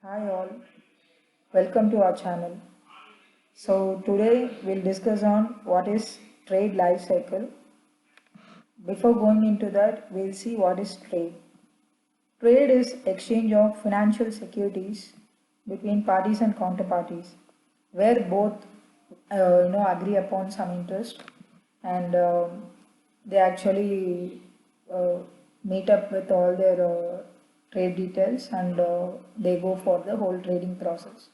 Hi all, welcome to our channel. So today we'll discuss on what is trade life cycle. Before going into that, we'll see what is trade. Trade is exchange of financial securities between parties and counterparties, where both agree upon some interest and they actually uh, meet up with all their trade details and they go for the whole trading process.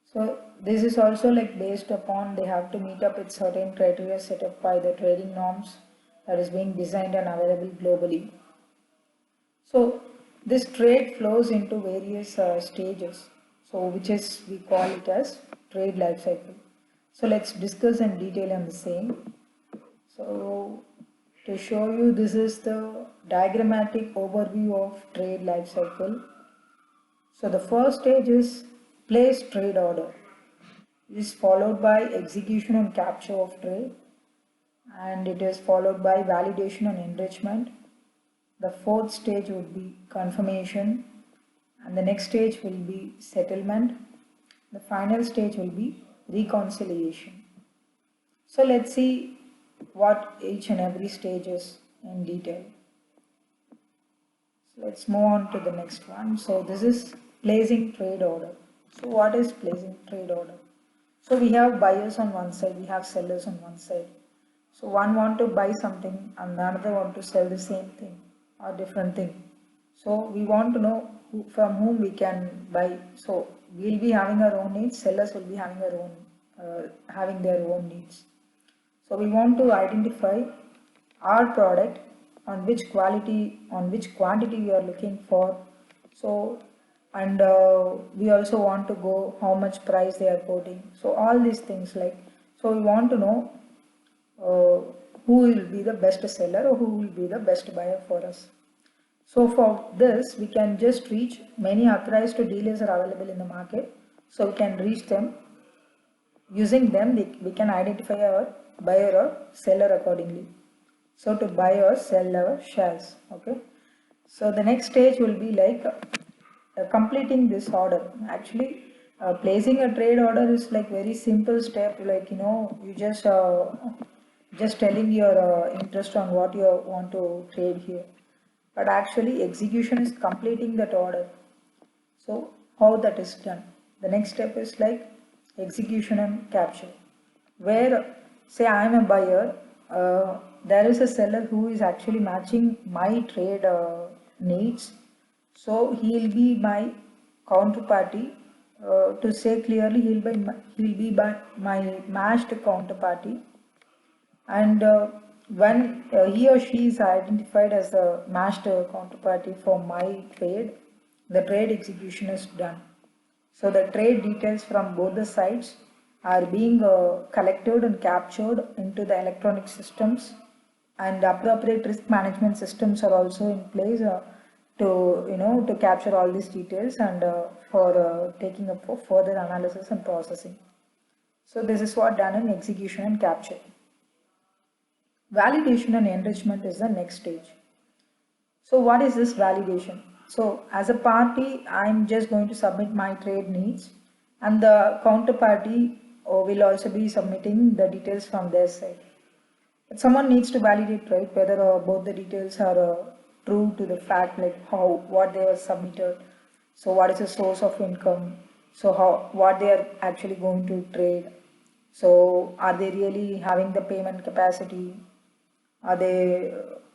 So this is also like based upon they have to meet up with certain criteria set up by the trading norms that is being designed and available globally. So this trade flows into various stages. So which is we call it as trade life cycle. So let's discuss in detail on the same. So to show you, this is the diagrammatic overview of trade life cycle. So the first stage is place trade order. It is followed by execution and capture of trade, and it is followed by validation and enrichment. The fourth stage would be confirmation, and the next stage will be settlement. The final stage will be reconciliation. So let's see what each and every stage is in detail. So let's move on to the next one. So this is placing trade order. So what is placing trade order? So we have buyers on one side, we have sellers on one side. So one want to buy something and the another want to sell the same thing or different thing. So we want to know from whom we can buy. So we'll be having our own needs, sellers will be having having their own needs. So we want to identify our product on which quality, on which quantity we are looking for. So and we also want to go how much price they are quoting. So all these things like, so we want to know who will be the best seller or who will be the best buyer for us. So for this, we can just reach many authorized dealers are available in the market. So we can reach them. Using them, we can identify our buyer or seller accordingly. So to buy or sell our shares. Okay. So the next stage will be like completing this order. Actually, placing a trade order is like very simple step. Like you just telling your interest on what you want to trade here. But actually, execution is completing that order. So how that is done? The next step is like execution and capture. Where say I am a buyer, there is a seller who is actually matching my trade needs. So he'll be my counterparty. To say clearly, he'll be my matched counterparty, and when he or she is identified as a matched counterparty for my trade, the trade execution is done. So the trade details from both the sides are being collected and captured into the electronic systems, and appropriate risk management systems are also in place to to capture all these details and for taking up for further analysis and processing. So this is what done in execution and capture. Validation and enrichment is the next stage. So what is this validation? So as a party, I'm just going to submit my trade needs, and the counterparty will also be submitting the details from their side. But someone needs to validate, right, whether both the details are true to the fact, like what they were submitted. So what is the source of income? So what they are actually going to trade. So are they really having the payment capacity? Are they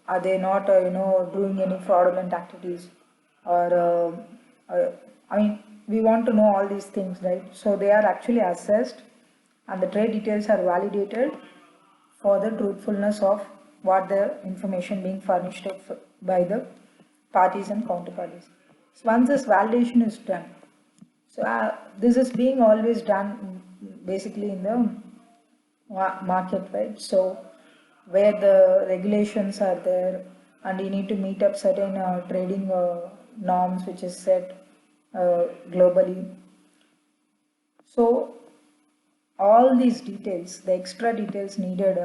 are they not doing any fraudulent activities? Or I mean, we want to know all these things, right? So they are actually assessed, and the trade details are validated for the truthfulness of what the information being furnished by the parties and counterparties. So once this validation is done, so this is being always done basically in the market, right? So where the regulations are there and you need to meet up certain trading norms which is set globally. So all these details, the extra details needed,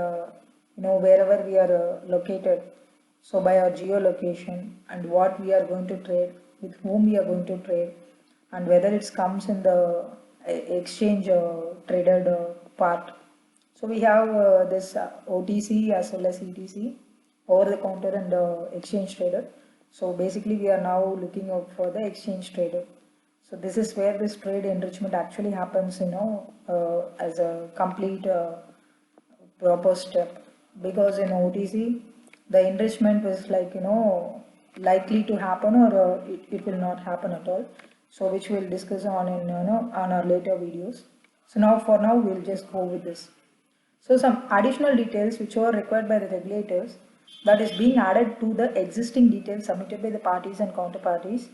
wherever we are located. So by our geolocation and what we are going to trade, with whom we are going to trade, and whether it comes in the exchange traded part. So we have this OTC as well as ETC, over the counter and exchange traded. So basically we are now looking out for the exchange traded. So this is where this trade enrichment actually happens, as a complete proper step, because in OTC the enrichment is like likely to happen, or it will not happen at all. So which we'll discuss on in on our later videos. So now for now we'll just go with this. So some additional details which are required by the regulators, that is being added to the existing details submitted by the parties and counterparties,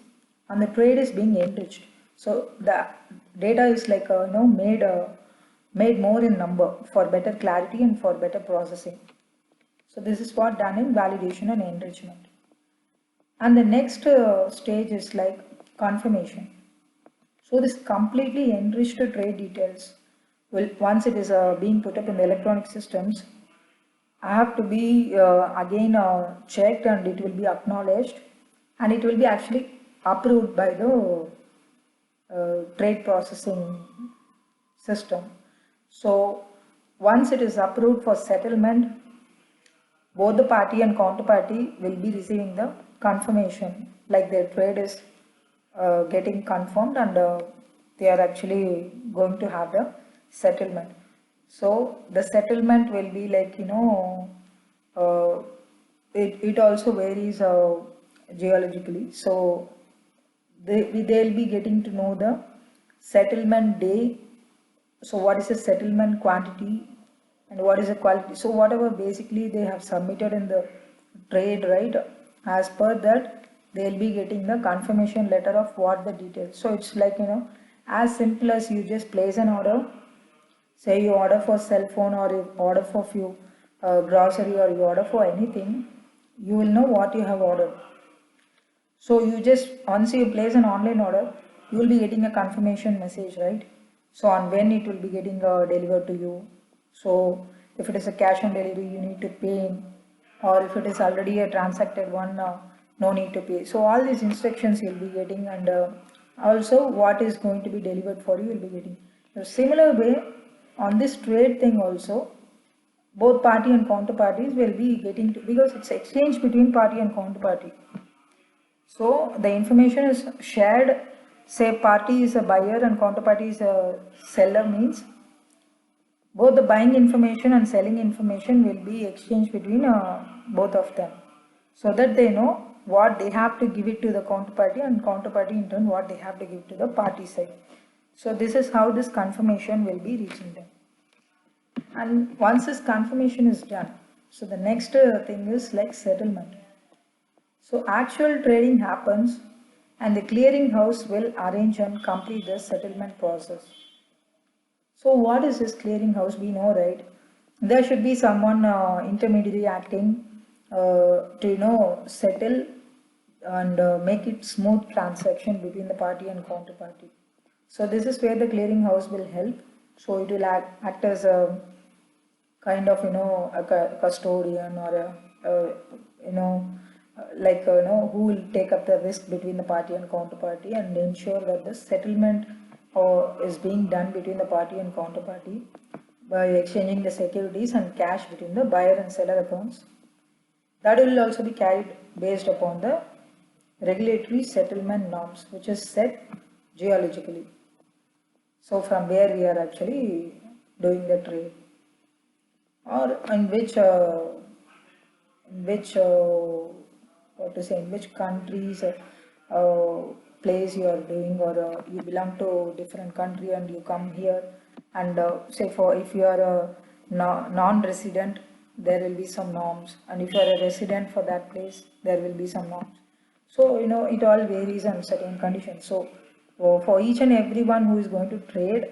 and the trade is being enriched. So the data is like made more in number for better clarity and for better processing. So this is what done in validation and enrichment. And the next stage is like confirmation. So this completely enriched trade details will, once it is being put up in the electronic systems, I have to be again checked, and it will be acknowledged, and it will be actually approved by the trade processing system. So once it is approved for settlement, both the party and counterparty will be receiving the confirmation, like their trade is getting confirmed, and they are actually going to have the settlement. So the settlement will be like it also varies geologically. So they'll be getting to know the settlement day. So what is the settlement quantity and what is the quality? So whatever basically they have submitted in the trade, right, as per that they'll be getting the confirmation letter of what the details. So it's like as simple as you just place an order. Say you order for cell phone, or you order for few grocery, or you order for anything, you will know what you have ordered. So you just, once you place an online order, you will be getting a confirmation message, right? So on when it will be getting delivered to you. So if it is a cash on delivery, you need to pay, or if it is already a transacted one, no need to pay. So all these instructions you'll be getting, and also what is going to be delivered for you will be getting. In a similar way, on this trade thing also, both party and counterparties will be getting to, because it's exchange between party and counterparty. So the information is shared, say party is a buyer and counterparty is a seller, means both the buying information and selling information will be exchanged between both of them, so that they know what they have to give it to the counterparty, and counterparty in turn what they have to give to the party side. So this is how this confirmation will be reaching them. And once this confirmation is done, so the next thing is like settlement. So actual trading happens, and the clearing house will arrange and complete the settlement process. So what is this clearing house? We know, right? There should be someone intermediary acting to settle and make it smooth transaction between the party and counterparty. So this is where the clearing house will help. So it will act as a kind of a custodian, or a who will take up the risk between the party and counterparty, and ensure that the settlement is being done between the party and counterparty by exchanging the securities and cash between the buyer and seller accounts. That will also be carried based upon the regulatory settlement norms, which is set geologically. So from where we are actually doing the trade, or in which in which countries place you are doing, or you belong to different country and you come here, and say for if you are a non-resident, there will be some norms, and if you are a resident for that place, there will be some norms. So it all varies on certain conditions. So for each and everyone who is going to trade,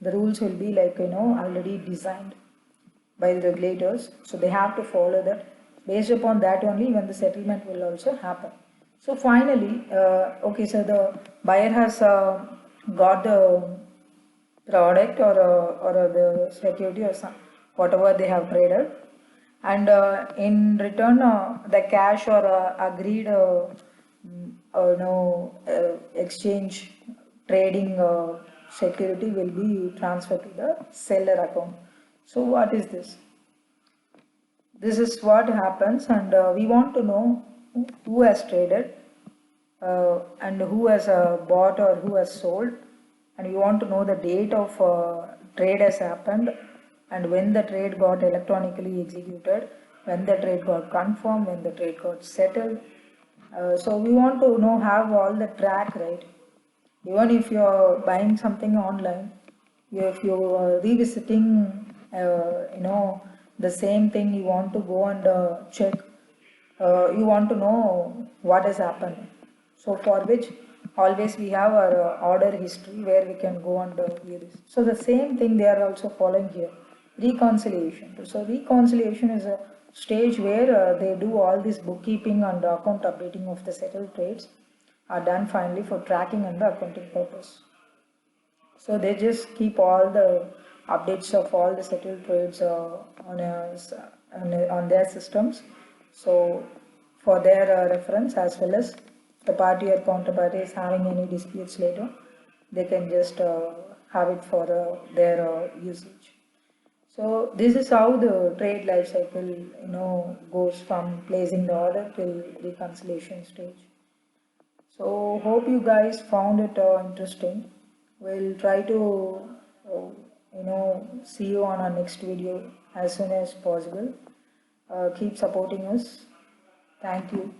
the rules will be like already designed by the regulators. So they have to follow that. Based upon that only, when the settlement will also happen. So finally, okay, so the buyer has got the product, or the security, or some whatever they have traded, and in return the cash, or agreed exchange trading security will be transferred to the seller account. So what is this? This is what happens, and we want to know who has traded and who has bought or who has sold, and we want to know the date of trade has happened and when the trade got electronically executed, when the trade got confirmed, when the trade got settled. So we want to know, have all the track, right? Even if you're buying something online, if you're revisiting, the same thing, you want to go and check, you want to know what has happened. So for which always we have our order history where we can go and view this. So the same thing they are also following here, reconciliation. So reconciliation is a stage where they do all this bookkeeping and account updating of the settled trades are done finally for tracking and the accounting purpose. So they just keep all the updates of all the settled trades on their systems. So for their reference, as well as the party or counterparty is having any disputes later, they can just have it for their usage. So this is how the trade life cycle, goes from placing the order till reconciliation stage. So hope you guys found it interesting. We'll try to, see you on our next video as soon as possible. Keep supporting us. Thank you.